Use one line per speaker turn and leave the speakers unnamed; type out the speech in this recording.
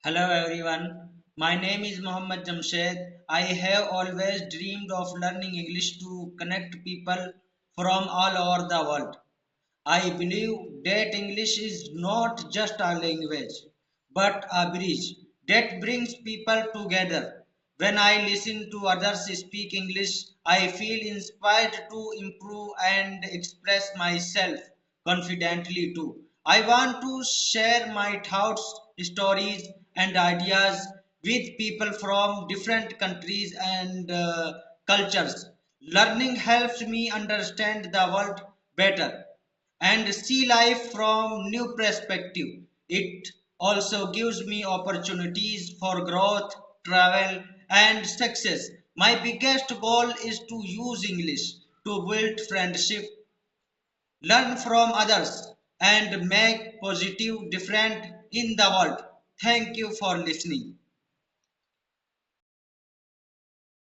Hello everyone, my name is Mohammad Jamshed. I have always dreamed of learning English to connect people from all over the world. I believe that English is not just a language, but a bridge that brings people together. When I listen to others speak English, I feel inspired to improve and express myself confidently too. I want to share my thoughts, stories, and ideas with people from different countries and cultures. Learning helps me understand the world better and see life from new perspective. It also gives me opportunities for growth, travel and success. My biggest goal is to use English to build friendship, learn from others and make positive difference in the world. Thank you for listening.